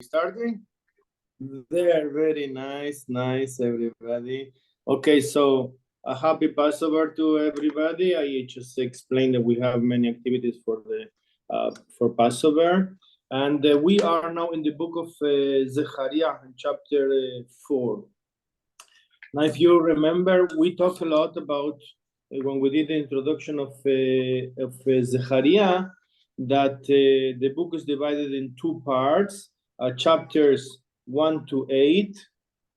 Starting? There, very nice, everybody. Okay, so a happy Passover to everybody. I just explained that we have many activities for for Passover, and we are now in the book of Zechariah, chapter 4. Now, if you remember, we talked a lot about when we did the introduction of Zechariah, that the book is divided in two parts. Chapters 1 to 8,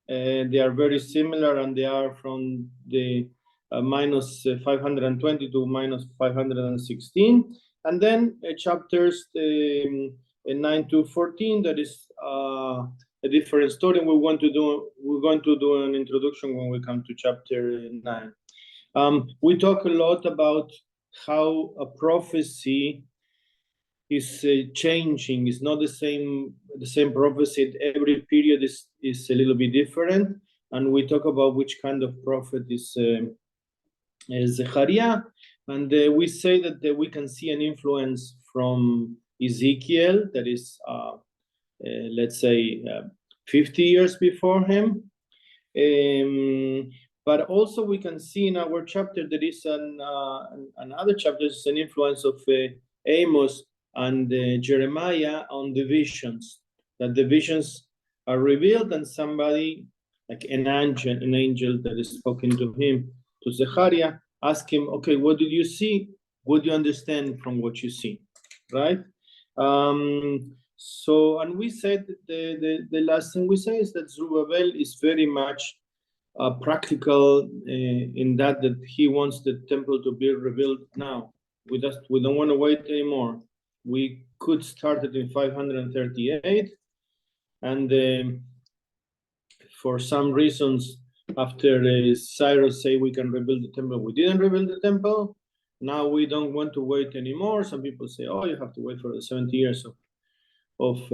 they are very similar, and they are from the minus 520 to minus 516, and then chapters 9 to 14, that is a different story. We're going to do an introduction when we come to chapter 9. We talk a lot about how a prophecy is changing. It's not the same prophecy. Every period is a little bit different, and we talk about which kind of prophet is Zechariah, and we say that we can see an influence from Ezekiel, that is let's say 50 years before him, but also we can see in our chapter there is another chapter, is an influence of Amos and Jeremiah on the visions, that the visions are revealed, and somebody like an angel that is spoken to him, to Zechariah, ask him, okay, what did you see? What do you understand from what you see, right? So, and we said the last thing we say is that Zerubbabel is very much practical in that he wants the temple to be rebuilt now. We don't want to wait anymore. We could start it in 538, and for some reasons, after Cyrus say we can rebuild the temple, we didn't rebuild the temple. Now we don't want to wait anymore. Some people say, oh, you have to wait for the 70 years of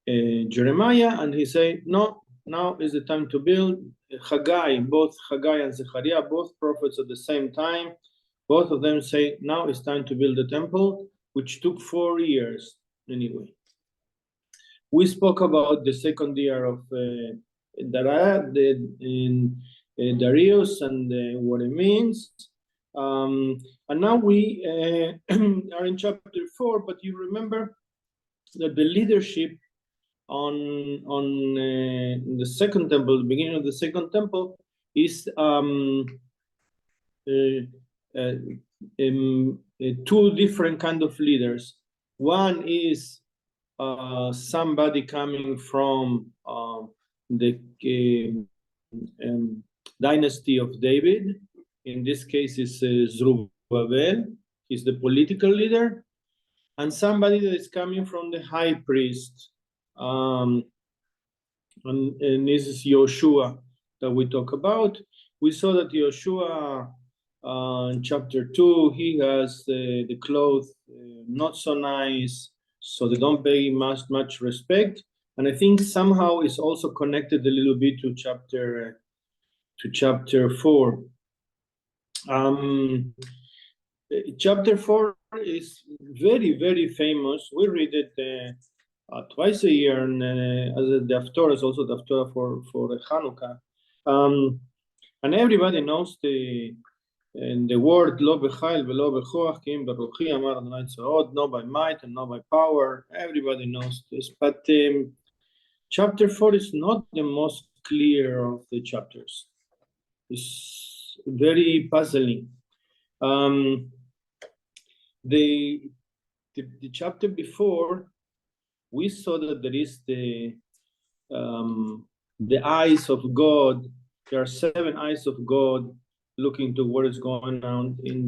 Jeremiah, and he say, no, now is the time to build. Haggai, both Haggai and Zechariah, both prophets at the same time, both of them say, now it's time to build the temple, which took 4 years anyway. We spoke about the second year of Darius and what it means. And now we are in chapter 4, but you remember that the leadership on the second temple, the beginning of the second temple, is two different kind of leaders. One is somebody coming from the dynasty of David. In this case, is Zerubbabel. He's the political leader, and somebody that is coming from the high priest. And this is Yoshua that we talk about. We saw that Yoshua in chapter 2, he has the clothes not so nice, so they don't pay much respect. And I think somehow it's also connected a little bit to chapter 4. Chapter 4 is very, very famous. We read it twice a year, and as the Haftorah is also the Haftorah for Hanukkah. And everybody knows the word lo b'chayil v'lo b'choach ki im beruchi amar Adonai Tzvaot, not by might and not by power. Everybody knows this, but chapter 4 is not the most clear of the chapters. It's very puzzling. The chapter before, we saw that there is the eyes of God. There are 7 eyes of God looking to what is going on in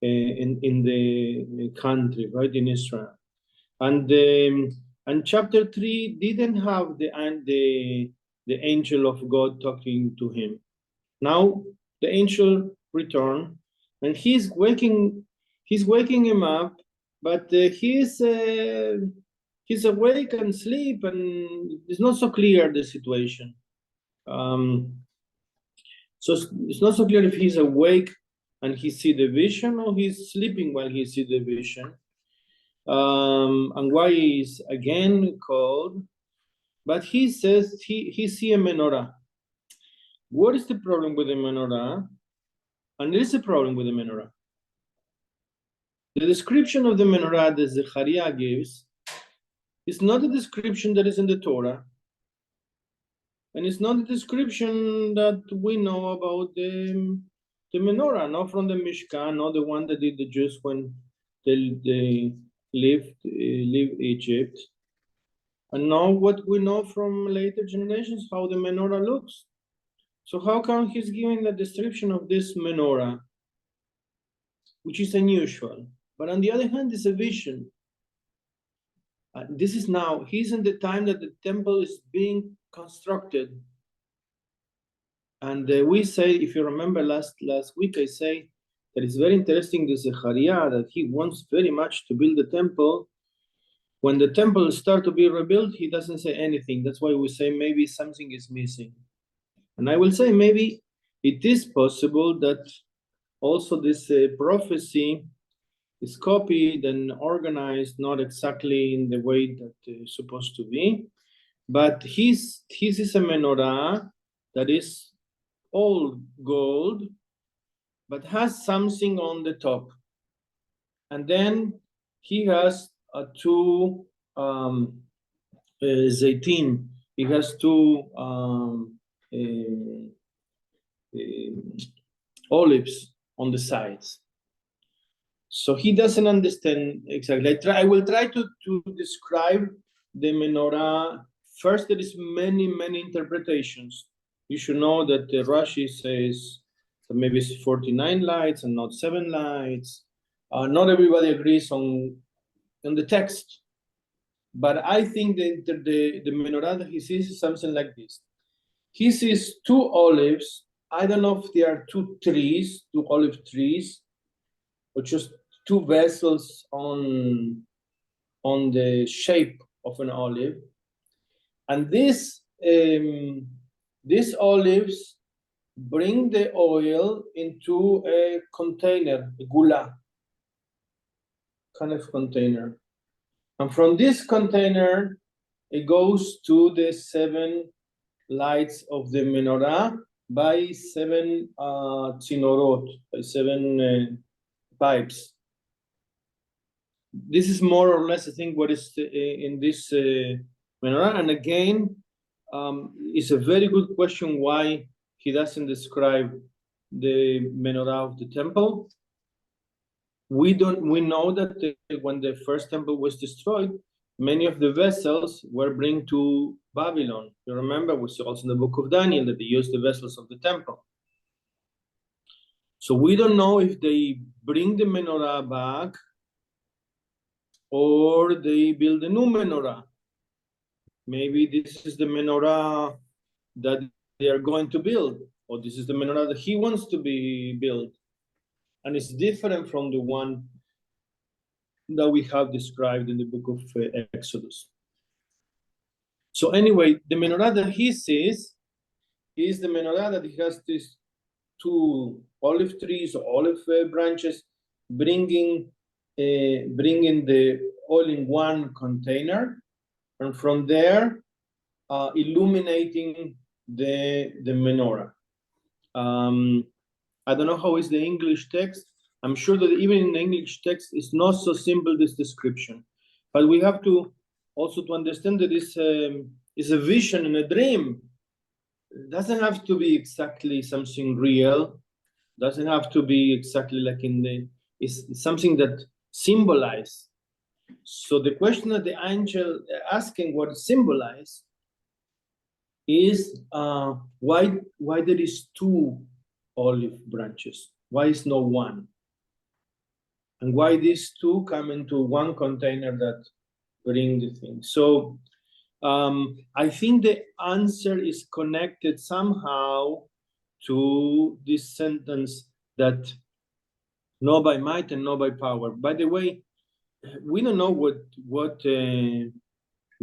the country, right, in Israel. And chapter 3 didn't have the angel of God talking to him. Now the angel returned, and he's waking him up, but he's awake and sleep, and it's not so clear the situation. So it's not so clear if he's awake and he see the vision, or he's sleeping while he see the vision. And why is again called? But he says he see a menorah. What is the problem with the menorah? And there is a problem with the menorah. The description of the menorah that Zechariah gives is not a description that is in the Torah, and it's not a description that we know about the menorah, not from the Mishkan, not the one that did the Jews when they leave Egypt. And now what we know from later generations, how the menorah looks. So how come he's giving the description of this menorah, which is unusual? But on the other hand, it's a vision. This is now, he's in the time that the temple is being constructed. And we say, if you remember last week, I say that it's very interesting to Zechariah that he wants very much to build the temple. When the temple starts to be rebuilt, he doesn't say anything. That's why we say maybe something is missing. And I will say maybe it is possible that also this prophecy is copied and organized not exactly in the way that it's supposed to be. But his is a menorah that is all gold, but has something on the top. And then he has two zaitin. He has two olives on the sides. So he doesn't understand exactly. I will try to describe the menorah. First, there is many interpretations. You should know that the Rashi says that maybe it's 49 lights and not 7 lights. Not everybody agrees on the text, but I think that the menorah that he sees is something like this. He sees two olives. I don't know if they are two trees, two olive trees, or just two vessels on the shape of an olive. And these olives bring the oil into a container, a gula kind of container. And from this container, it goes to the 7 lights of the menorah by 7 tzinorot, by 7 pipes. This is more or less, I think, what is in this menorah. And again, it's a very good question why he doesn't describe the menorah of the temple. We know that when the first temple was destroyed, many of the vessels were brought to Babylon. You remember, we see also in the book of Daniel that they used the vessels of the temple. So we don't know if they bring the menorah back or they build a new menorah. Maybe this is the menorah that they are going to build, or this is the menorah that he wants to be built. And it's different from the one that we have described in the book of Exodus. So anyway, the menorah that he sees is the menorah that he has these 2 olive trees, olive branches, bringing the oil in one container, and from there illuminating the menorah. I don't know how is the English text. I'm sure that even in the English text, it's not so simple, this description. But we have to also to understand that this is a vision and a dream. It doesn't have to be exactly something real. Doesn't have to be exactly like in the, it's something that symbolizes. So the question that the angel asking what it symbolizes is why there is 2 olive branches? Why is no one? And why these 2 come into one container that bring the thing? So I think the answer is connected somehow to this sentence that not by might and not by power. By the way, we don't know what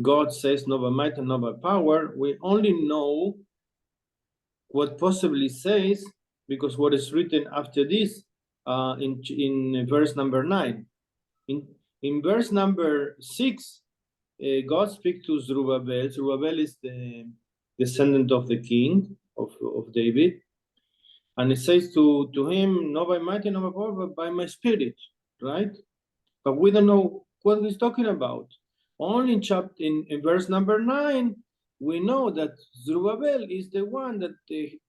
God says, not by might and not by power. We only know what possibly says because what is written after this in verse number 9. In verse number 6, God speaks to Zerubbabel. Zerubbabel is the descendant of the king of David. And it says to him, not by might and not by power, but by my spirit, right? But we don't know what he's talking about. Only in verse number 9, we know that Zerubbabel is the one that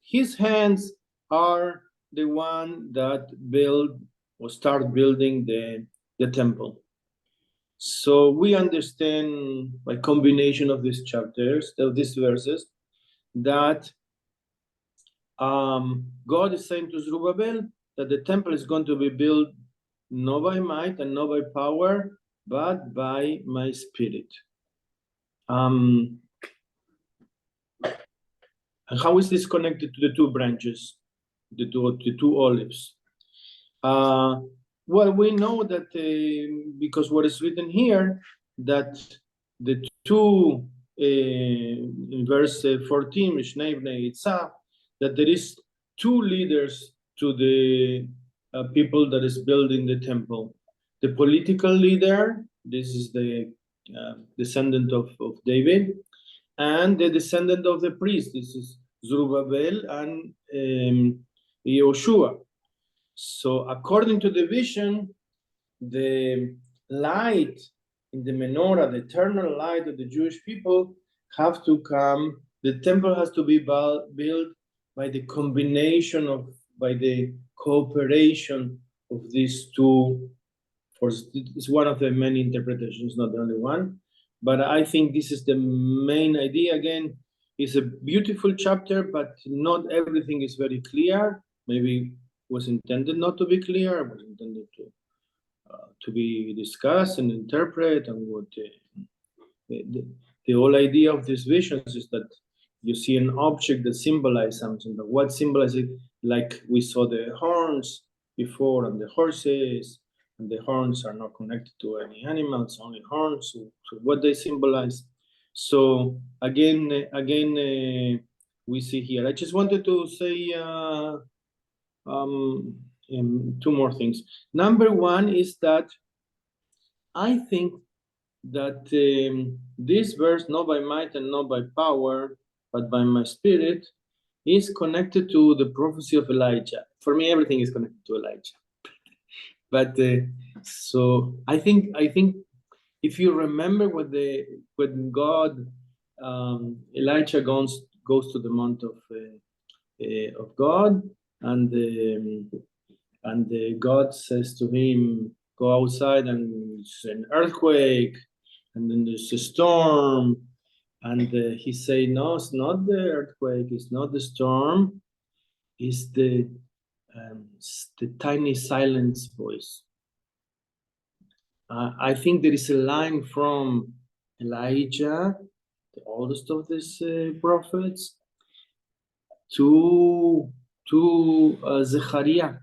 his hands are the one that build or start building the temple. So we understand by combination of these chapters, of these verses, that God is saying to Zerubbabel that the temple is going to be built not by might and not by power, but by my spirit. And how is this connected to the two branches, the two olives? Well, we know that because what is written here, that the two, in verse 14, that there is two leaders to the people that is building the temple. The political leader, this is the descendant of David, and the descendant of the priest, this is Zerubbabel and Yehoshua. So according to the vision, the light in the menorah, the eternal light of the Jewish people, have to come. The temple has to be built by the combination by the cooperation of these two. Of course, it's one of the many interpretations, not the only one. But I think this is the main idea. Again, it's a beautiful chapter, but not everything is very clear. Maybe was intended not to be clear, was intended to be discussed and interpret. And what the whole idea of these visions is that you see an object that symbolizes something, but what symbolizes it? Like we saw the horns before and the horses, and the horns are not connected to any animals, only horns. So what they symbolize. So again, we see here. I just wanted to say two more things. Number one is that I think that this verse, not by might and not by power, but by my spirit, is connected to the prophecy of Elijah. For me, everything is connected to Elijah. But so I think if you remember when God, Elijah goes to the mount of God, and God says to him, go outside, and it's an earthquake, and then there's a storm, and he say, no, it's not the earthquake, it's not the storm, it's the tiny silence voice. I think there is a line from Elijah, the oldest of these prophets, to Zechariah,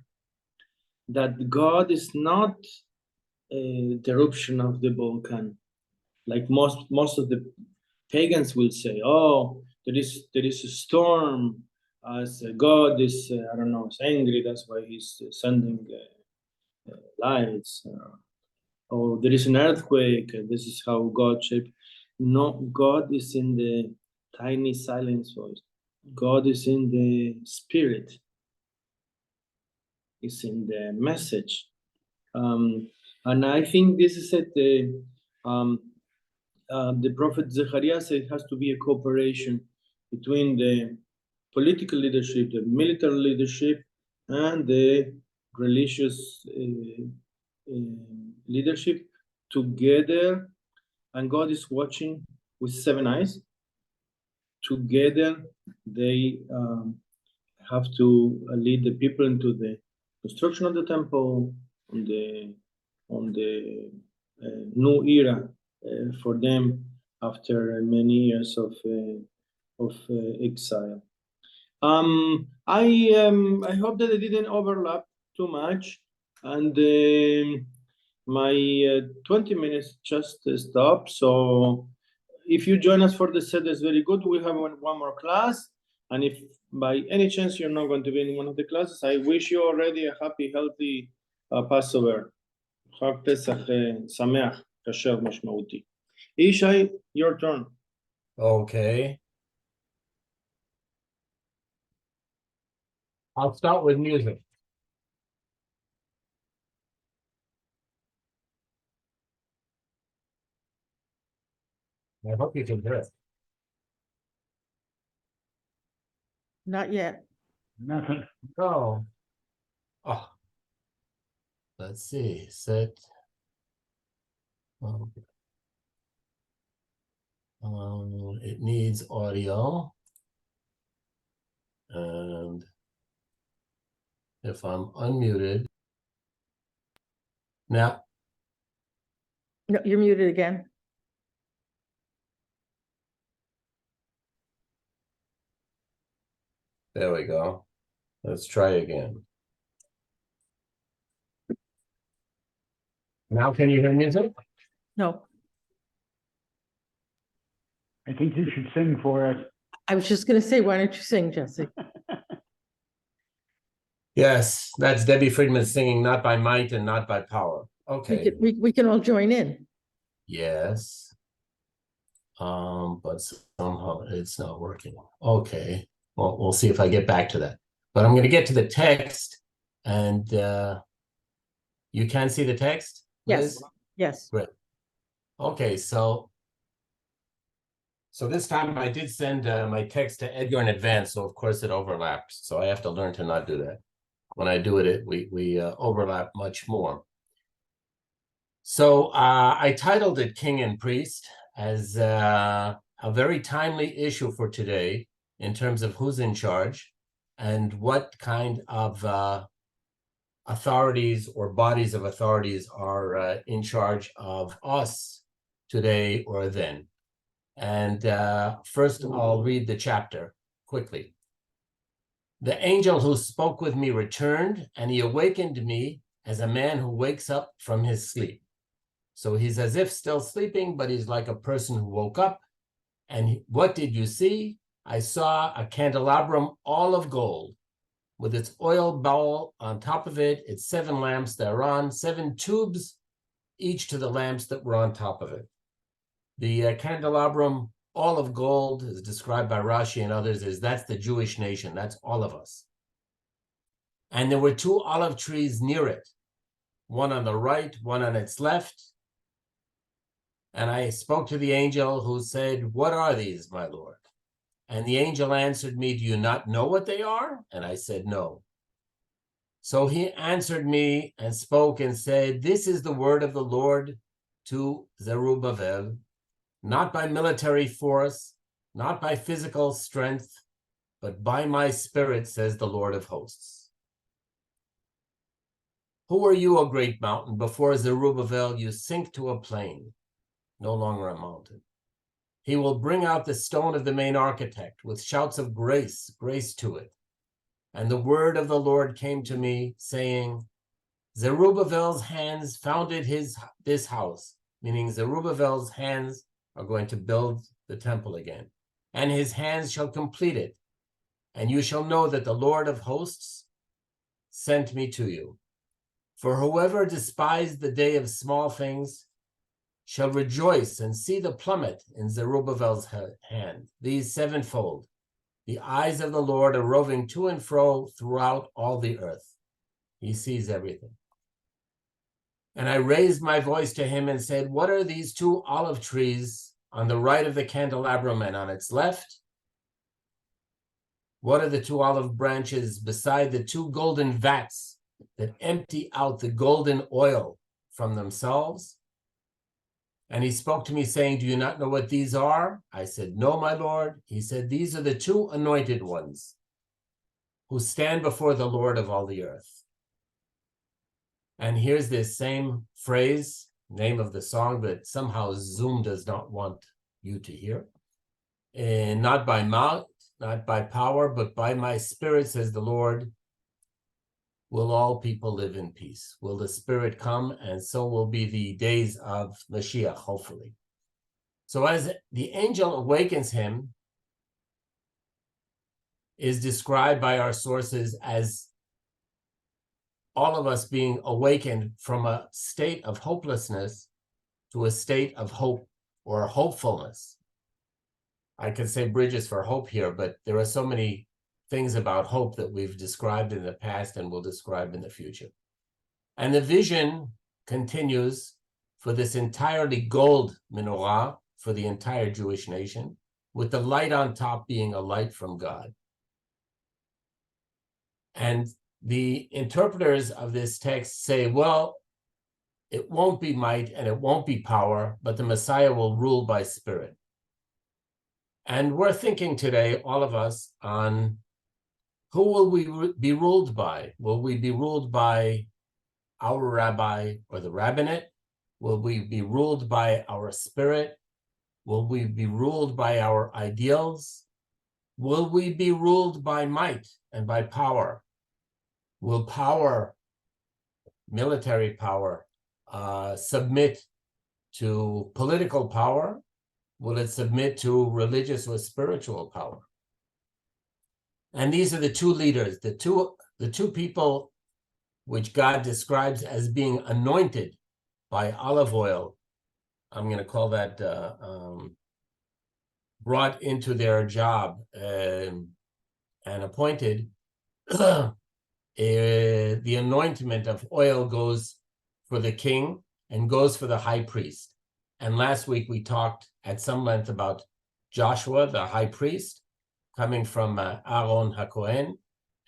that God is not the eruption of the volcano, like most of the pagans will say. Oh, there is a storm, as God is I don't know, is angry, that's why he's sending lights. Oh, there is an earthquake, this is how God shaped. No, God is in the tiny silence voice. God is in the spirit. It's in the message. And I think this is at the prophet Zechariah said it has to be a cooperation between the political leadership, the military leadership, and the religious leadership together. And God is watching with 7 eyes. Together, they have to lead the people into the construction of the temple, on the new era for them after many years of exile. I hope that I didn't overlap too much, and my 20 minutes just stopped. So if you join us for the set, that's very good. We have one more class, and if by any chance you're not going to be in one of the classes, I wish you already a happy, healthy Passover. חג פסח שמח, כשר משמעותי. ישי, your turn. Okay. I'll start with music. I hope you can hear it. Not yet. Nothing. Oh. Oh. Let's see. Set. It needs audio. And if I'm unmuted. Now, No, you're muted again. there we go. Let's try again. Now can you hear music? No, I think you should sing for us. I was just gonna say, why don't you sing, Jesse? Yes, that's Debbie Friedman singing Not by Might and Not by Power. Okay. We can all join in. Yes. But somehow it's not working. Okay. Well, we'll see if I get back to that. But I'm going to get to the text, and you can see the text, Yes, Liz? yes. Great. Okay, so this time I did send my text to Edgar in advance, so of course it overlapped. So I have to learn to not do that. When I do it, we overlap much more. So I titled it King and Priest as a very timely issue for today in terms of who's in charge and what kind of authorities or bodies of authorities are in charge of us today or then. And first, I'll read the chapter quickly. The angel who spoke with me returned, and he awakened me as a man who wakes up from his sleep. So he's as if still sleeping, but he's like a person who woke up. And what did you see? I saw a candelabrum all of gold with its oil bowl on top of it, its 7 lamps thereon, 7 tubes, each to the lamps that were on top of it. The candelabrum, all of gold, is described by Rashi and others as that's the Jewish nation. That's all of us. And there were 2 olive trees near it, one on the right, one on its left. And I spoke to the angel who said, "What are these, my Lord?" And the angel answered me, "Do you not know what they are?" And I said, "No." So he answered me and spoke and said, "This is the word of the Lord to Zerubbabel, not by military force, not by physical strength, but by my spirit, says the Lord of hosts. Who are you, O great mountain? Before Zerubbabel, you sink to a plain, no longer a mountain. He will bring out the stone of the main architect with shouts of grace, grace to it. And the word of the Lord came to me, saying, Zerubbabel's hands founded this house, meaning Zerubbabel's hands are going to build the temple again, and his hands shall complete it. And you shall know that the Lord of hosts sent me to you. For whoever despised the day of small things shall rejoice and see the plummet in Zerubbabel's hand, these 7-fold. The eyes of the Lord are roving to and fro throughout all the earth. He sees everything. And I raised my voice to him and said, what are these 2 olive trees on the right of the candelabrum and on its left? What are the 2 olive branches beside the 2 golden vats that empty out the golden oil from themselves? And he spoke to me saying, do you not know what these are? I said, no, my Lord. He said, these are the 2 anointed ones who stand before the Lord of all the earth. And here's this same phrase, name of the song, that somehow Zoom does not want you to hear. And not by mouth, not by power, but by my spirit, says the Lord, will all people live in peace. Will the Spirit come, and so will be the days of Mashiach, hopefully. So as the angel awakens him, is described by our sources as all of us being awakened from a state of hopelessness to a state of hope or hopefulness. I could say bridges for hope here, but there are so many things about hope that we've described in the past and will describe in the future. And the vision continues for this entirely gold menorah for the entire Jewish nation, with the light on top being a light from God. And the interpreters of this text say, well, it won't be might and it won't be power, but the Messiah will rule by spirit. And we're thinking today, all of us, on who will we be ruled by? Will we be ruled by our rabbi or the rabbinate? Will we be ruled by our spirit? Will we be ruled by our ideals? Will we be ruled by might and by power? Will power, military power, submit to political power? Will it submit to religious or spiritual power? And these are the two leaders, the two people which God describes as being anointed by olive oil. I'm going to call that brought into their job and appointed. The anointment of oil goes for the king and goes for the high priest. And last week we talked at some length about Joshua, the high priest, coming from Aaron HaKohen,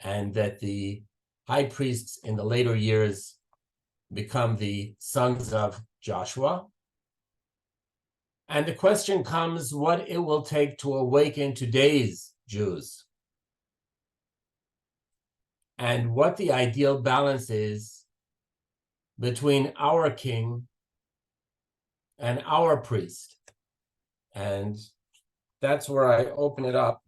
and that the high priests in the later years become the sons of Joshua. And the question comes, what it will take to awaken today's Jews, and what the ideal balance is between our king and our priest. And that's where I open it up,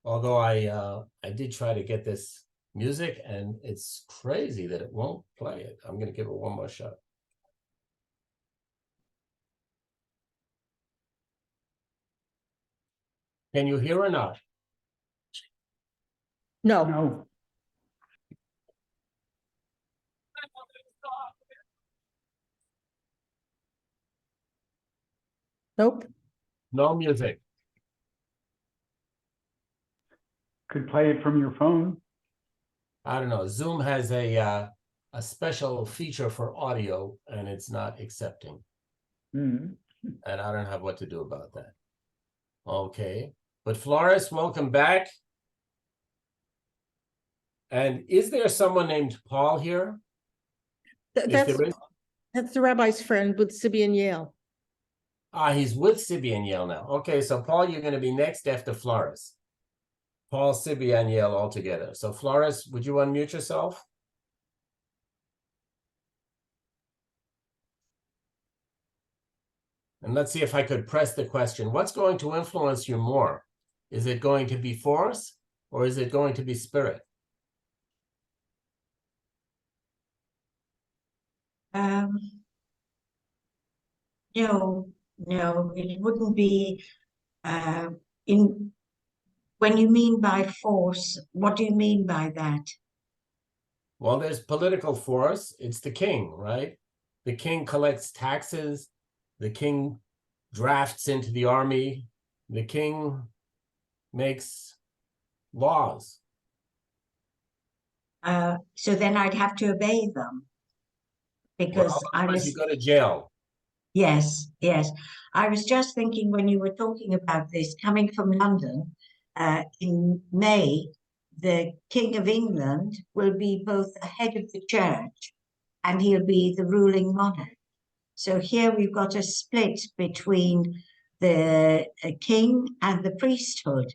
although I did try to get this music, and it's crazy that it won't play it. I'm going to give it one more shot. Can you hear or not? No, No, nope. No music. could play it from your phone. I don't know. Zoom has a special feature for audio, and it's not accepting. Mhm. And I don't have what to do about that. Okay. But Flores, welcome back. And is there someone named Paul here? If That's, there is, that's the rabbi's friend with Sibian Yale. he's with Sibby and Yale now. Okay, so Paul, you're going to be next after Flores. Paul, Sibby, and Yale all together. So Flores, would you unmute yourself? And let's see if I could press the question. What's going to influence you more? Is it going to be force or is it going to be spirit? No, it wouldn't be in when you mean by force, what do you mean by that? Well, there's political force. It's the king, right? The king collects taxes. The king drafts into the army. The king makes laws. So then I'd have to obey them because Well, I otherwise was, you go to jail. yes. I was just thinking when you were talking about this, coming from London, in May, the King of England will be both the head of the church and he'll be the ruling monarch. So here we've got a split between the king and the priesthood,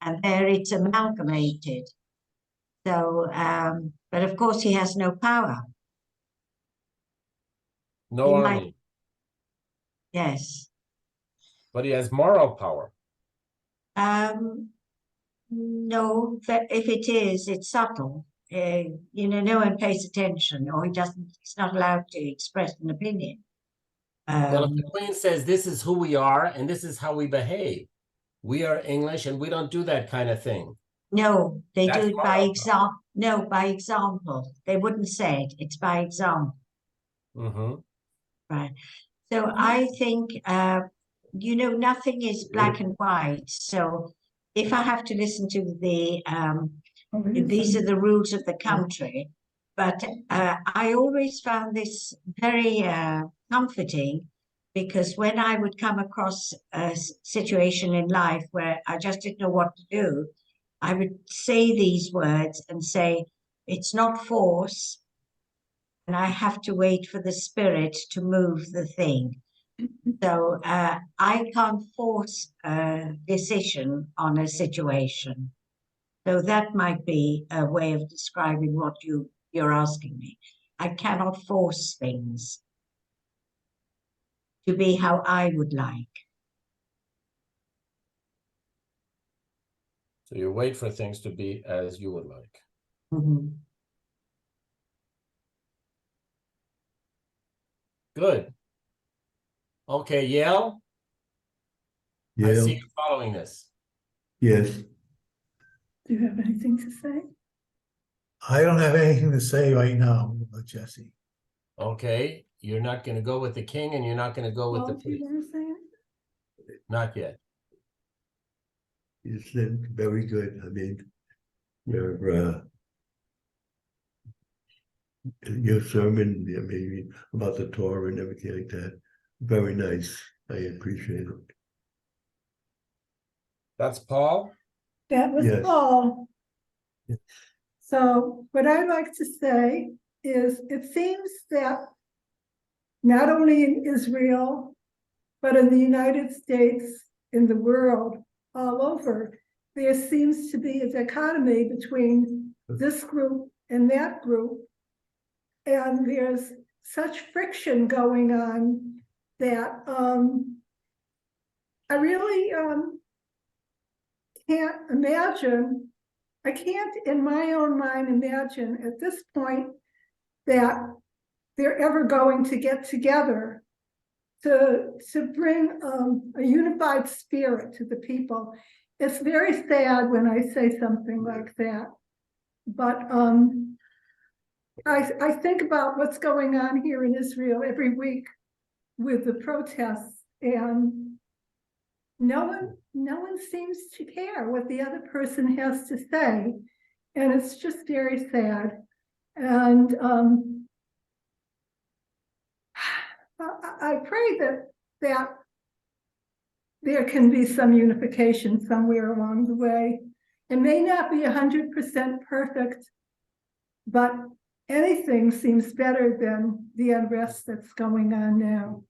and there it's amalgamated. So, but of course he has no power. No He army. might, yes. But he has moral power. No, if it is, it's subtle. No one pays attention, or he doesn't. He's not allowed to express an opinion. Well, if the queen says this is who we are and this is how we behave, we are English and we don't do that kind of thing. No, they That's do it by moral power. example. No, by example. They wouldn't say it. It's by example. Mm-hmm. Right. So I think, nothing is black and white. So if I have to listen to these are the rules of the country. But I always found this very comforting, because when I would come across a situation in life where I just didn't know what to do, I would say these words and say, it's not force, and I have to wait for the spirit to move the thing. So I can't force a decision on a situation. So that might be a way of describing what you're asking me. I cannot force things to be how I would like. So you wait for things to be as you would like. Mhm. Good. Okay, Yale, I Yeah, see you following this. yes. Do you have anything to say? I don't have anything to say right now, Jesse. Okay, you're not going to go with the king and you're not going to go with the Paul, do you priest. want to say anything? Not yet. It's been very good. I mean, your sermon, maybe about the Torah and everything like that, very nice. I appreciate it. That's Paul. That was Yes. Paul. Yes. So what I'd like to say is, it seems that not only in Israel, but in the United States, in the world, all over, there seems to be a dichotomy between this group and that group. And there's such friction going on that I really can't imagine, I can't in my own mind imagine at this point that they're ever going to get together to bring a unified spirit to the people. It's very sad when I say something like that, but I think about what's going on here in Israel every week with the protests, and no one seems to care what the other person has to say, and it's just very sad. And I pray that there can be some unification somewhere along the way. It may not be 100% perfect, but anything seems better than the unrest that's going on now.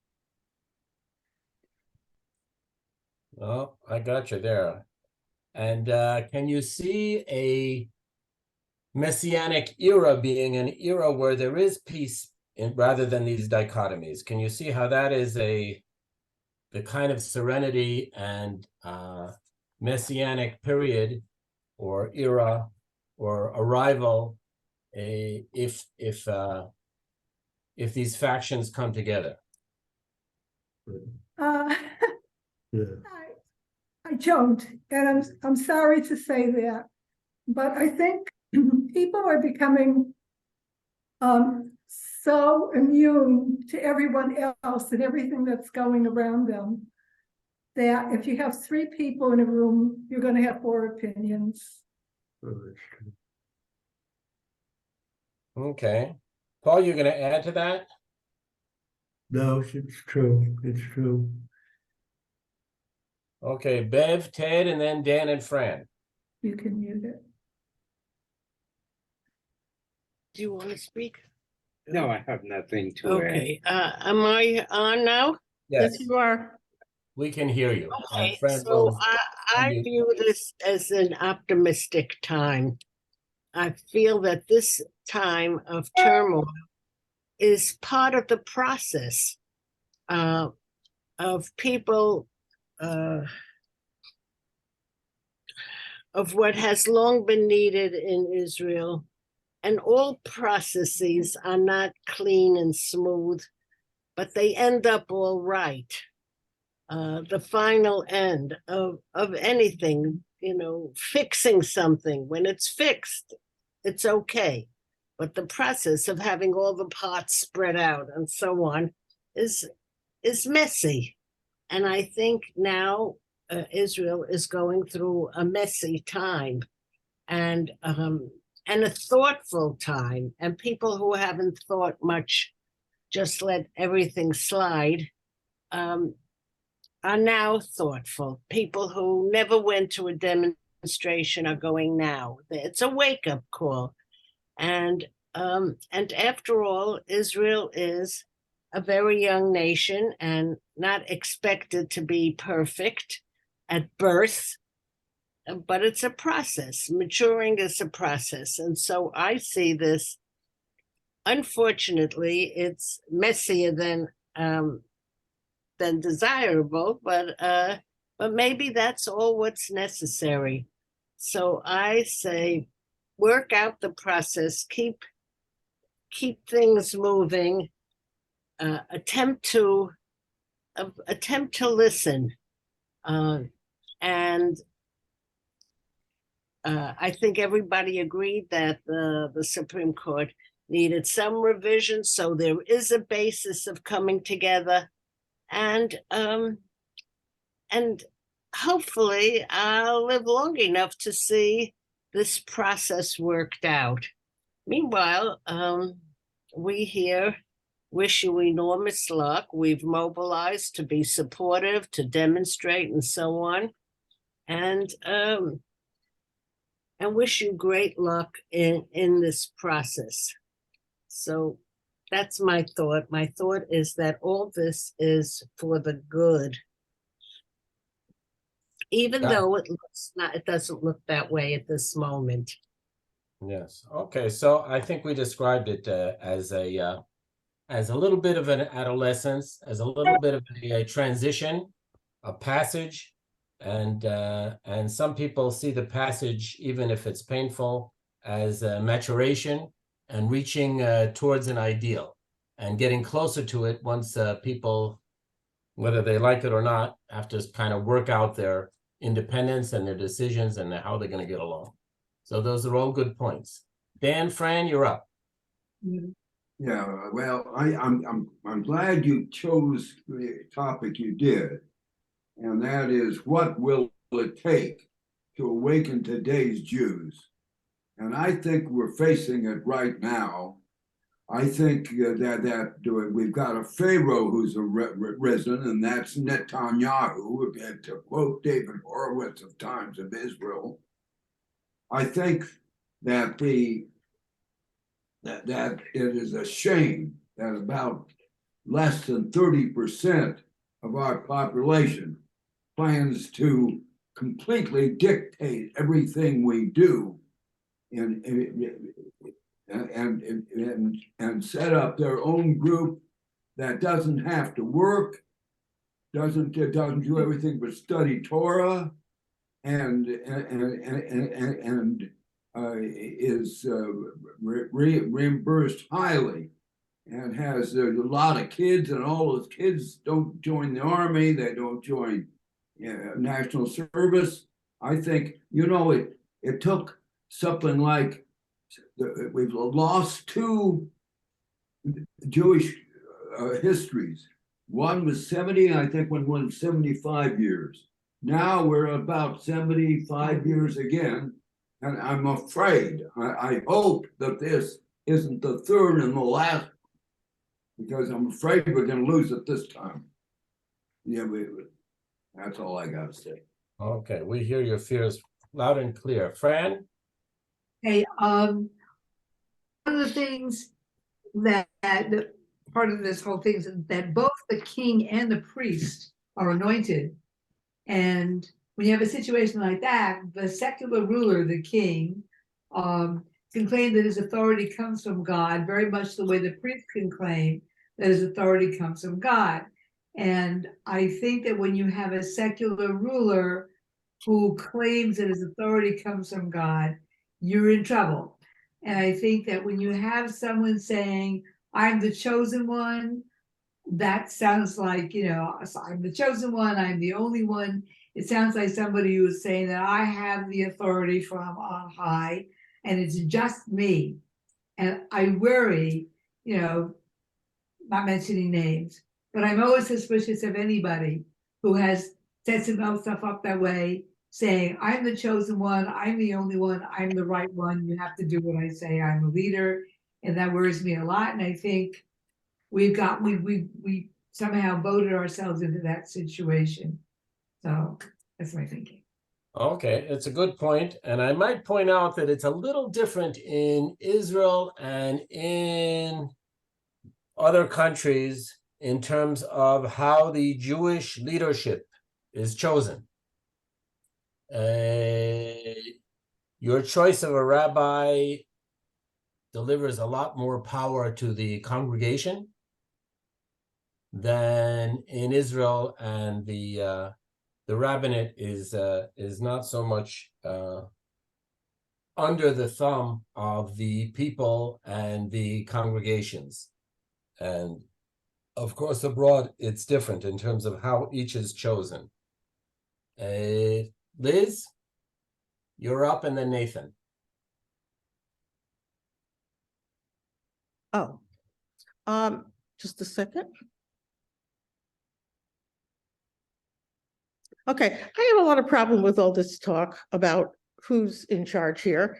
Oh, I got you there. And can you see a messianic era being an era where there is peace rather than these dichotomies? Can you see how that is the kind of serenity and messianic period or era or arrival if these factions come together? Yeah. I don't, and I'm sorry to say that, but I think people are becoming so immune to everyone else and everything that's going around them, that if you have 3 people in a room, you're going to have 4 opinions. Oh, that's true. Okay. Paul, you're going to add to that? No, it's true. It's true. Okay, Bev, Ted, and then Dan and Fran. You can mute it. Do you want to speak? No, I have nothing to add. Okay, am I on now? Yes, You are. we can hear you. And Okay, Fran so will I unmute. view this as an optimistic time. I feel that this time of turmoil is part of the process of people of what has long been needed in Israel. And all processes are not clean and smooth, but they end up all right. The final end of anything, fixing something, when it's fixed, it's okay. But the process of having all the parts spread out and so on is messy. And I think now Israel is going through a messy time and a thoughtful time. And people who haven't thought much, just let everything slide, are now thoughtful. People who never went to a demonstration are going now. It's a wake-up call. And after all, Israel is a very young nation and not expected to be perfect at birth, but it's a process. Maturing is a process. And so I see this, unfortunately, it's messier than desirable, but maybe that's all what's necessary. So I say, work out the process, keep things moving, attempt to listen, and I think everybody agreed that the Supreme Court needed some revision, so there is a basis of coming together, and hopefully I'll live long enough to see this process worked out. Meanwhile, we here wish you enormous luck. We've mobilized to be supportive, to demonstrate, and so on, and wish you great luck in this process. So that's my thought. My thought is that all this is for the good, even though it doesn't look that way at this moment. Yes. Okay. So I think we described it as a little bit of an adolescence, as a little bit of a transition, a passage, and some people see the passage, even if it's painful, as maturation and reaching towards an ideal and getting closer to it once people, whether they like it or not, have to kind of work out their independence and their decisions and how they're going to get along. So those are all good points. Dan, Fran, you're up. Yeah, well, I'm glad you chose the topic you did, and that is, what will it take to awaken today's Jews? And I think we're facing it right now. I think that we've got a Pharaoh who's risen, and that's Netanyahu, to quote David Horowitz of Times of Israel. I think that that it is a shame that about less than 30% of our population plans to completely dictate everything we do and set up their own group that doesn't have to work, doesn't do everything but study Torah, and is reimbursed highly, and has a lot of kids, and all those kids don't join the army, they don't join national service. I think, it took something like, we've lost two Jewish histories. One was 70, I think one was 75 years. Now we're about 75 years again, and I'm afraid, I hope that this isn't the third and the last, because I'm afraid we're going to lose it this time. Yeah, that's all I got to say. Okay, we hear your fears loud and clear. Fran? Hey, one of the things that part of this whole thing is that both the king and the priest are anointed. And when you have a situation like that, the secular ruler, the king, can claim that his authority comes from God, very much the way the priest can claim that his authority comes from God. And I think that when you have a secular ruler who claims that his authority comes from God, you're in trouble. And I think that when you have someone saying, I'm the chosen one, that sounds like, I'm the chosen one, I'm the only one. It sounds like somebody who is saying that I have the authority from on high. and it's just me. And I worry, not mentioning names, but I'm always suspicious of anybody who has set himself up that way, saying, I'm the chosen one, I'm the only one, I'm the right one, you have to do what I say, I'm a leader. And that worries me a lot. And I think we somehow voted ourselves into that situation. So that's my thinking. Okay, it's a good point. And I might point out that it's a little different in Israel and in other countries in terms of how the Jewish leadership is chosen. Your choice of a rabbi delivers a lot more power to the congregation than in Israel, and the rabbinate is not so much under the thumb of the people and the congregations. And of course, abroad, it's different in terms of how each is chosen. Liz, you're up, and then Nathan. Oh, just a second. Okay, I have a lot of problem with all this talk about who's in charge here.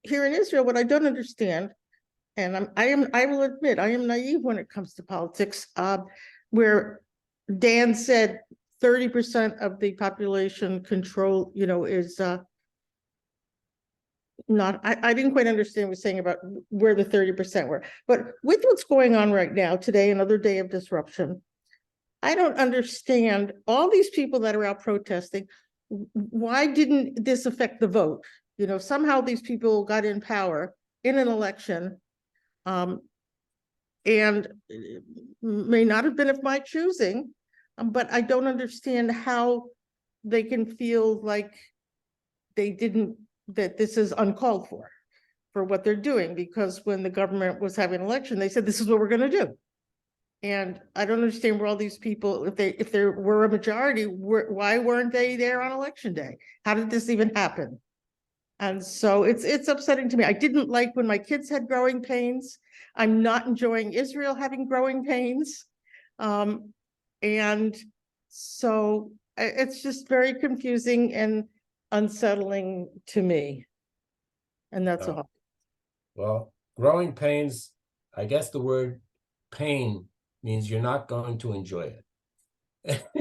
Here in Israel, what I don't understand, and I will admit, I am naive when it comes to politics, where Dan said 30% of the population control, is not, I didn't quite understand what he was saying about where the 30% were. But with what's going on right now, today, another day of disruption, I don't understand all these people that are out protesting. Why didn't this affect the vote? Somehow these people got in power in an election, and may not have been of my choosing, but I don't understand how they can feel like that this is uncalled for what they're doing, because when the government was having an election, they said, this is what we're going to do. And I don't understand where all these people, if there were a majority, why weren't they there on election day? How did this even happen? And so it's upsetting to me. I didn't like when my kids had growing pains. I'm not enjoying Israel having growing pains. And so it's just very confusing and unsettling to me. And that's all. Well, growing pains, I guess the word pain means you're not going to enjoy it.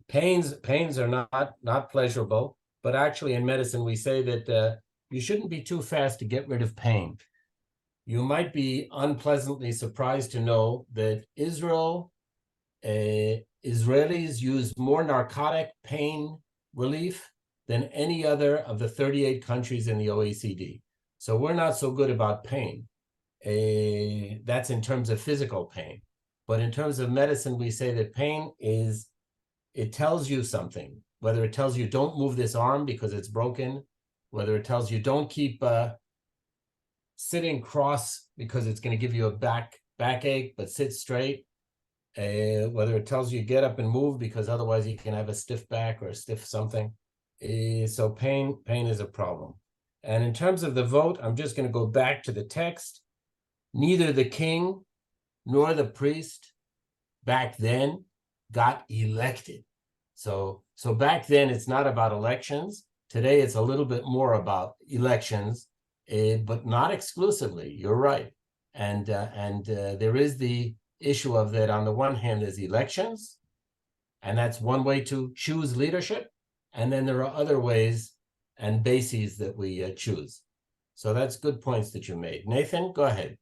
Pains are not pleasurable, but actually in medicine we say that you shouldn't be too fast to get rid of pain. You might be unpleasantly surprised to know that Israelis use more narcotic pain relief than any other of the 38 countries in the OECD. So we're not so good about pain. That's in terms of physical pain. But in terms of medicine, we say that pain it tells you something, whether it tells you don't move this arm because it's broken, whether it tells you don't keep sitting cross because it's going to give you a backache, but sit straight, whether it tells you get up and move because otherwise you can have a stiff back or a stiff something. So pain is a problem. And in terms of the vote, I'm just going to go back to the text. Neither the king nor the priest back then got elected. So back then it's not about elections. Today it's a little bit more about elections, but not exclusively. You're right. And there is the issue of that. On the one hand, there's elections, and that's one way to choose leadership. And then there are other ways and bases that we choose. So that's good points that you made. Nathan, go ahead.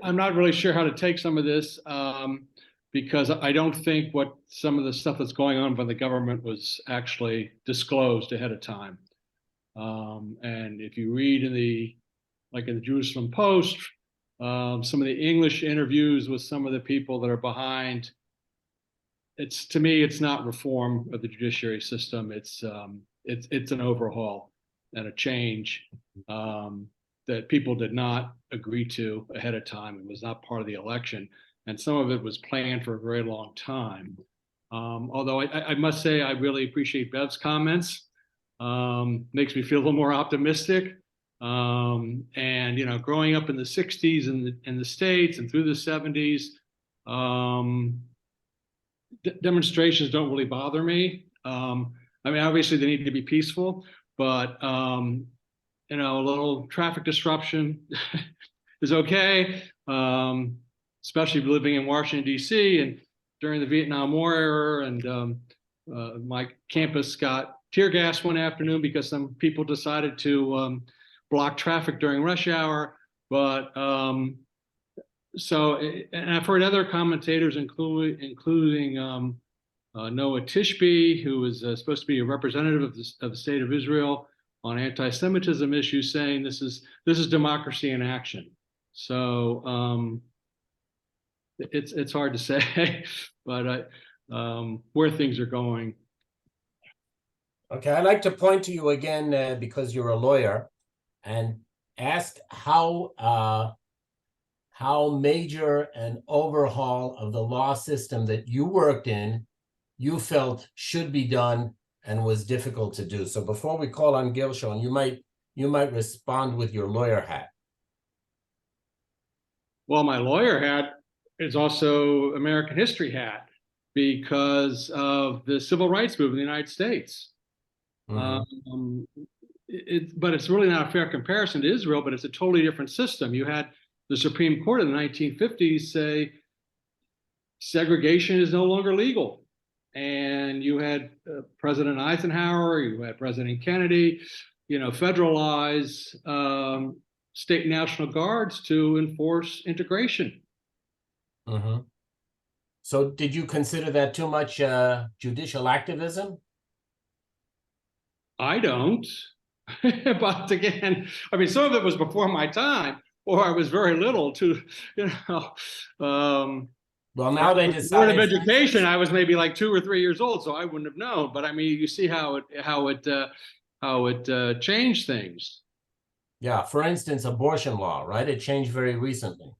I'm not really sure how to take some of this because I don't think what some of the stuff that's going on by the government was actually disclosed ahead of time. And if you read in the Jerusalem Post, some of the English interviews with some of the people that are behind, to me, it's not reform of the judiciary system. It's an overhaul and a change that people did not agree to ahead of time. It was not part of the election. And some of it was planned for a very long time. Although I must say, I really appreciate Bev's comments makes me feel a little more optimistic. And you know, growing up in the 60s in the States and through the 70s, demonstrations don't really bother me. I mean, obviously they need to be peaceful, but you know, a little traffic disruption is okay, especially living in Washington, D.C. and during the Vietnam War era. And my campus got tear gas one afternoon because some people decided to block traffic during rush hour. But so, and I've heard other commentators, including Noah Tishby, who is supposed to be a representative of the state of Israel on anti-Semitism issues, saying this is democracy in action. So it's hard to say, but where things are going. Okay, I'd like to point to you again because you're a lawyer, and ask how major an overhaul of the law system that you worked in you felt should be done and was difficult to do. So before we call on Gershon, you might respond with your lawyer hat. Well, my lawyer hat is also American history hat because of the civil rights movement in the United States. Mm-hmm. But it's really not a fair comparison to Israel, but it's a totally different system. You had the Supreme Court in the 1950s say segregation is no longer legal. And you had President Eisenhower, you had President Kennedy, you know, federalize state national guards to enforce integration. Mm-hmm. So did you consider that too much judicial activism? I don't. But again, I mean, some of it was before my time, or I was very little to, you know. Well, now they Board decided. of Education, I was maybe like 2 or 3 years old, so I wouldn't have known. But I mean, you see how it changed things. Yeah, for instance, abortion law, right? It changed very recently.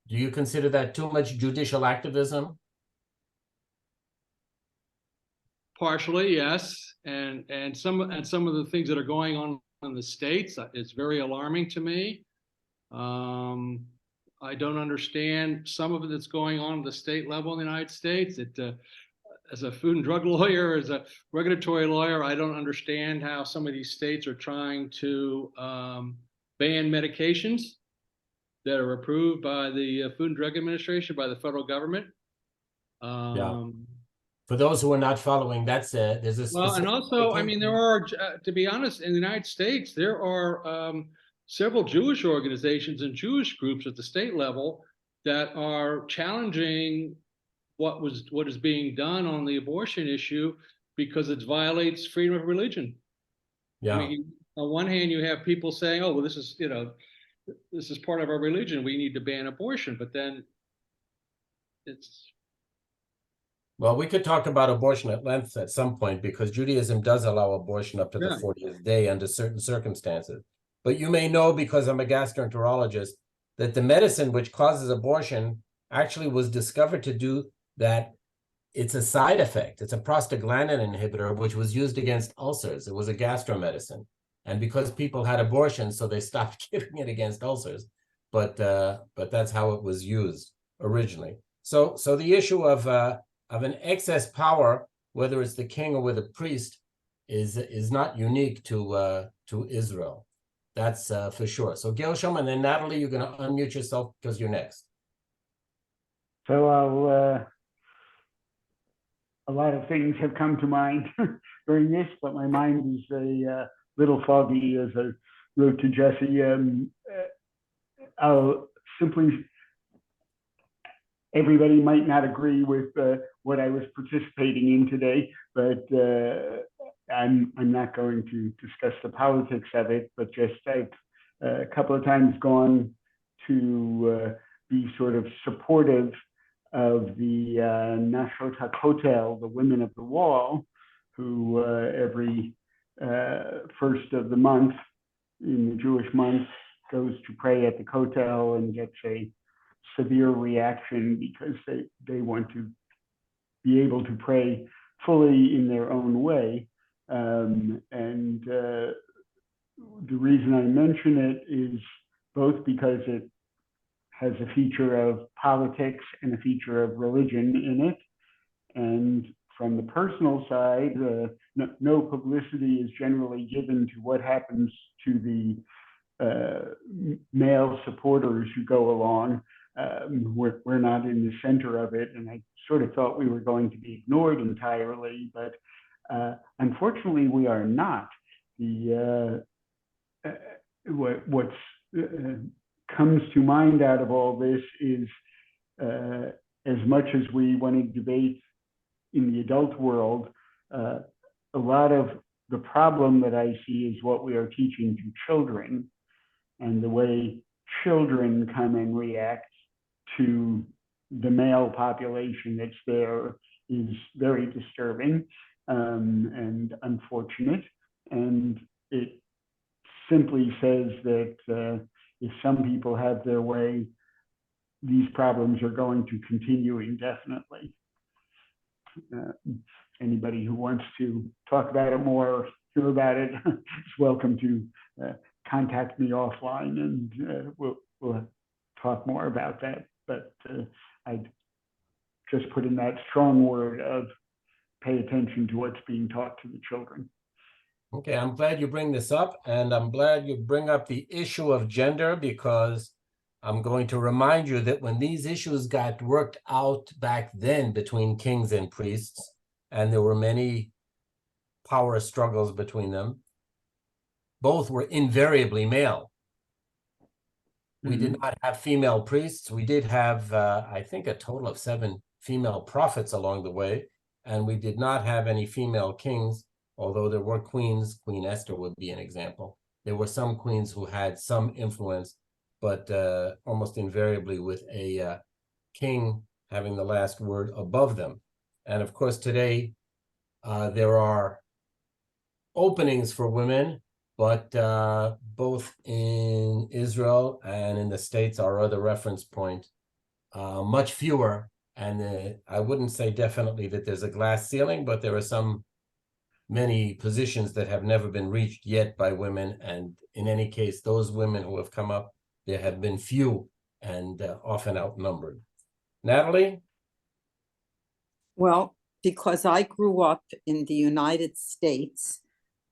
Do you consider that too much judicial activism? Partially, yes, and some of the things that are going on in the states, it's very alarming to me. I don't understand some of it that's going on at the state level in the United States. As a food and drug lawyer, as a regulatory lawyer, I don't understand how some of these states are trying to ban medications that are approved by the Food and Drug Administration, by the federal government. Yeah. For those who are not following, there's a well, and also, I mean, there are, to be honest, in the United States, there are several Jewish organizations and Jewish groups at the state level that are challenging what is being done on the abortion issue because it violates freedom of religion. Yeah. I mean, on one hand, you have people saying, "Oh, well, this is part of our religion. We need to ban abortion," but then it's. Well, we could talk about abortion at length at some point because Judaism does allow abortion up to the 40th day under certain circumstances. But you may know, because I'm a gastroenterologist, that the medicine which causes abortion actually was discovered to do that. It's a side effect. It's a prostaglandin inhibitor, which was used against ulcers. It was a gastro medicine. And because people had abortions, so they stopped giving it against ulcers. But that's how it was used originally. So the issue of an excess power, whether it's the king or with a priest, is not unique to Israel. That's for sure. So Gershom, and then Natalie, you're going to unmute yourself because you're next. So a lot of things have come to mind during this, but my mind is a little foggy, as I wrote to Jesse. I'll simply, everybody might not agree with what I was participating in today, but I'm not going to discuss the politics of it, but just I've a couple of times gone to be sort of supportive of the Nashot HaKotel, the Women of the Wall, who every first of the month in the Jewish month goes to pray at the Kotel and gets a severe reaction because they want to be able to pray fully in their own way. And the reason I mention it is both because it has a feature of politics and a feature of religion in it. And from the personal side, no publicity is generally given to what happens to the male supporters who go along. We're not in the center of it, and I sort of thought we were going to be ignored entirely, but unfortunately we are not. What's comes to mind out of all this is as much as we want to debate in the adult world, a lot of the problem that I see is what we are teaching to children, and the way children come and react to the male population that's there is very disturbing and unfortunate. And it simply says that if some people have their way, these problems are going to continue indefinitely. Anybody who wants to talk about it more or hear about it is welcome to contact me offline, and we'll talk more about that. But I'd just put in that strong word of pay attention to what's being taught to the children. Okay, I'm glad you bring this up, and I'm glad you bring up the issue of gender, because I'm going to remind you that when these issues got worked out back then between kings and priests, and there were many power struggles between them, both were invariably male. We did not have female priests. We did have, I think, a total of 7 female prophets along the way, and we did not have any female kings, although there were queens. Queen Esther would be an example. There were some queens who had some influence, but almost invariably with a king having the last word above them. And of course, today, there are openings for women, but both in Israel and in the States, our other reference point, much fewer. And I wouldn't say definitely that there's a glass ceiling, but there are many positions that have never been reached yet by women. And in any case, those women who have come up, there have been few and often outnumbered. Natalie? Well, because I grew up in the United States,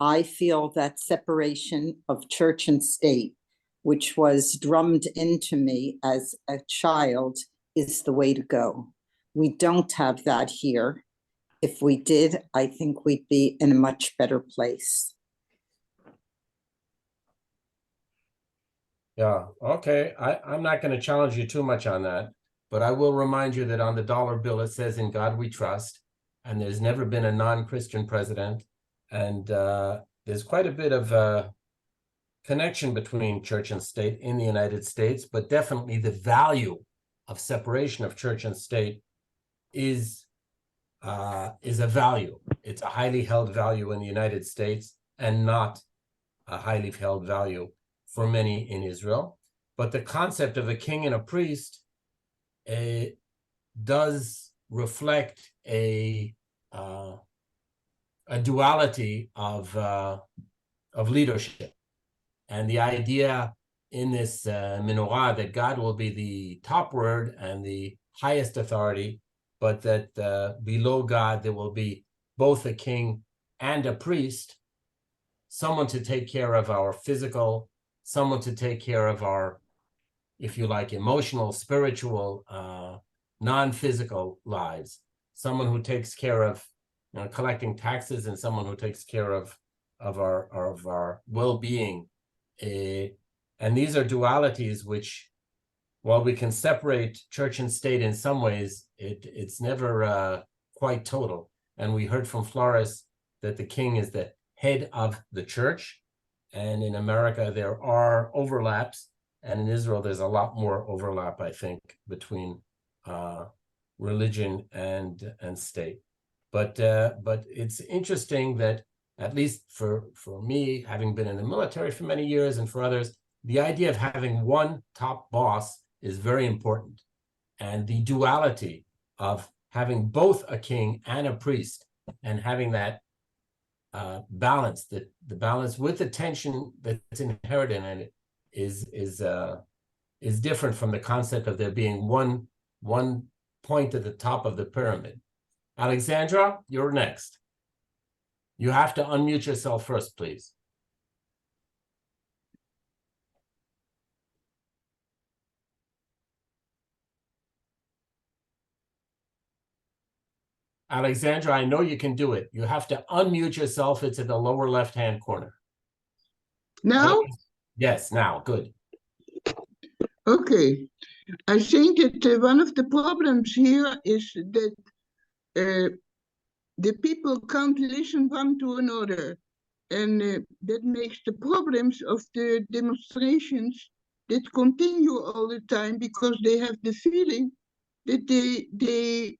I feel that separation of church and state, which was drummed into me as a child, is the way to go. We don't have that here. If we did, I think we'd be in a much better place. Yeah, okay. I'm not going to challenge you too much on that, but I will remind you that on the dollar bill, it says, "In God we trust," and there's never been a non-Christian president. And there's quite a bit of connection between church and state in the United States, but definitely the value of separation of church and state is a value. It's a highly held value in the United States and not a highly held value for many in Israel. But the concept of a king and a priest does reflect a duality of leadership. And the idea in this menorah that God will be the top word and the highest authority, but that below God there will be both a king and a priest, someone to take care of our physical, someone to take care of our, if you like, emotional, spiritual, non-physical lives, someone who takes care of collecting taxes, and someone who takes care of our well-being. And these are dualities which, while we can separate church and state in some ways, it's never quite total. And we heard from Flores that the king is the head of the church. And in America, there are overlaps. And in Israel, there's a lot more overlap, I think, between religion and state. But it's interesting that, at least for me, having been in the military for many years, and for others, the idea of having one top boss is very important. And the duality of having both a king and a priest, and having that balance, the balance with the tension that's inherent in it is different from the concept of there being one point at the top of the pyramid. Alexandra, you're next. You have to unmute yourself first, please. Alexandra, I know you can do it. You have to unmute yourself. It's in the lower left-hand corner. Now? Yes, now, good. Okay. I think that one of the problems here is that the people can't listen one to another. And that makes the problems of the demonstrations that continue all the time because they have the feeling that they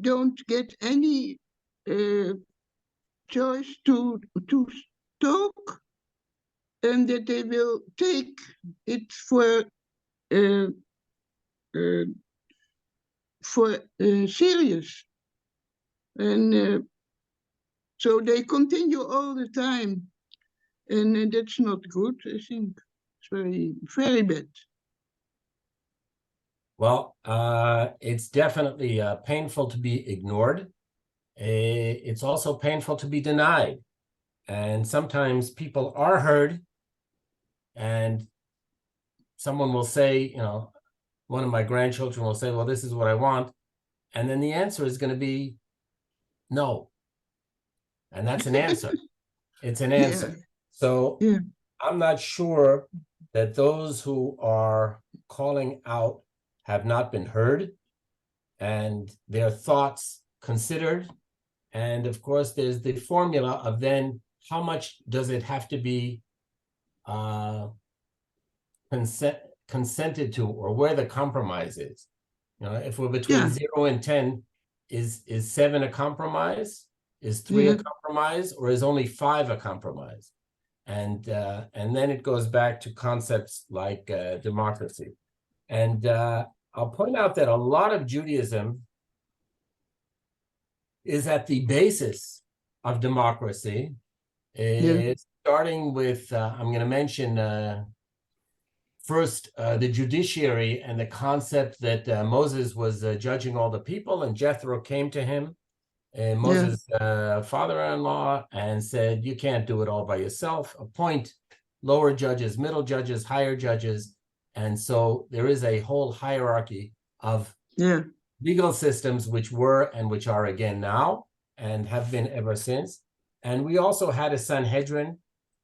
don't get any choice to talk, and that they will take it for serious. And so they continue all the time. And that's not good, I think. It's very, very bad. Well, it's definitely painful to be ignored. It's also painful to be denied. And sometimes people are heard and someone will say, you know, one of my grandchildren will say, well, this is what I want. And then the answer is going to be no. And that's an answer. It's an answer. Yeah. So yeah. I'm not sure that those who are calling out have not been heard and their thoughts considered. And of course, there's the formula of then how much does it have to be consented to, or where the compromise is. You know, if we're between 0 and 10, is 7 a compromise? Is 3 a compromise, or is only 5 a compromise? And then it goes back to concepts like democracy. And I'll point out that a lot of Judaism is at the basis of democracy. Starting with, I'm going to mention first the judiciary and the concept that Moses was judging all the people, and Jethro came to him, Moses' father-in-law, and said, you can't do it all by yourself. Appoint lower judges, middle judges, higher judges. And so there is a whole hierarchy of legal systems which were and which are again now and have been ever since. And we also had a Sanhedrin,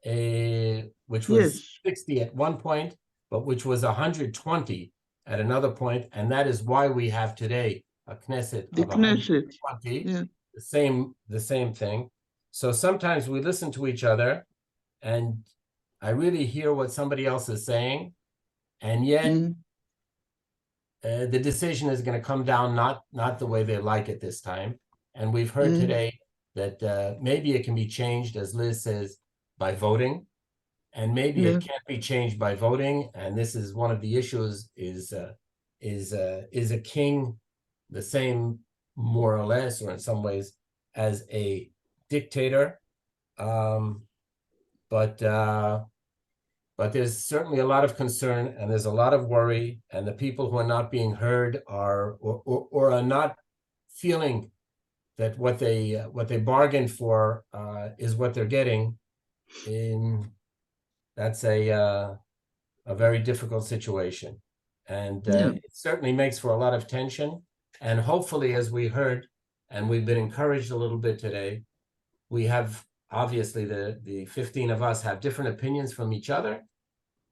which was 60 at one point, but which was 120 at another point. And that is why we have today a Knesset of 120, the same thing. So sometimes we listen to each other and I really hear what somebody else is saying. And yet the decision is going to come down not the way they like it this time. And we've heard today that maybe it can be changed, as Liz says, by voting. And maybe it can't be changed by voting. And this is one of the issues, is a king the same, more or less, or in some ways, as a dictator? But there's certainly a lot of concern and there's a lot of worry, and the people who are not being heard are or are not feeling that what they bargained for is what they're getting. That's a very difficult situation, and it certainly makes for a lot of tension. And hopefully, as we heard, and we've been encouraged a little bit today, we have obviously the 15 of us have different opinions from each other,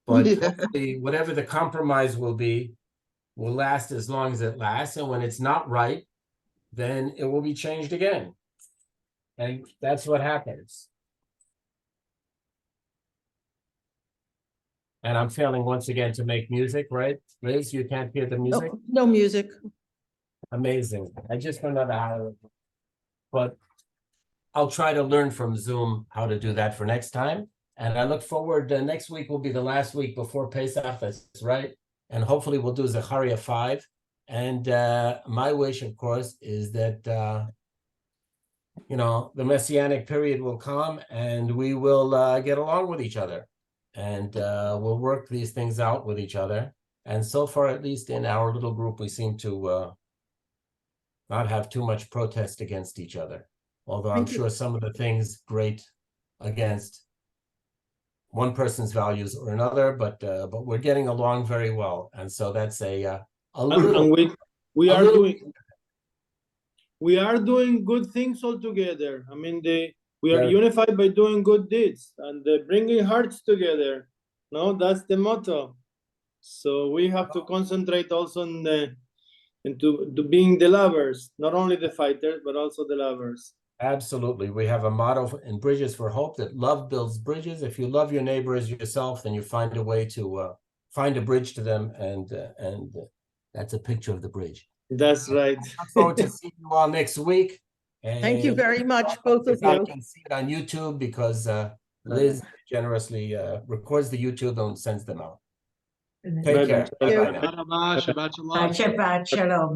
but hopefully whatever the compromise will be will last as long as it lasts. And when it's not right, then it will be changed again. And that's what happens. And I'm failing once again to make music, right? Liz, you can't hear the music? No music. Amazing. I just don't know how to, but I'll try to learn from Zoom how to do that for next time. And I look forward, next week will be the last week before Pesach, that's right. And hopefully we'll do Zechariah 5. And my wish, of course, is that the Messianic period will come and we will get along with each other, and we'll work these things out with each other. And so far, at least in our little group, we seem to not have too much protest against each other. Although I'm sure some of the things grate against one person's values or another, but we're getting along very well, and so that's a little. And we are doing good things all together. I mean, we are unified by doing good deeds and bringing hearts together. No, that's the motto. So we have to concentrate also into being the lovers, not only the fighters, but also the lovers. Absolutely. We have a motto in Bridges for Hope that love builds bridges. If you love your neighbor as yourself, then you find a way to find a bridge to them, and that's a picture of the bridge. That's right. I look forward to seeing you all next week. And thank you very much, both of you. I can see it on YouTube because Liz generously records the YouTube and sends them out. Take care. Bye-bye now. Shabbat shalom. Shabbat shalom.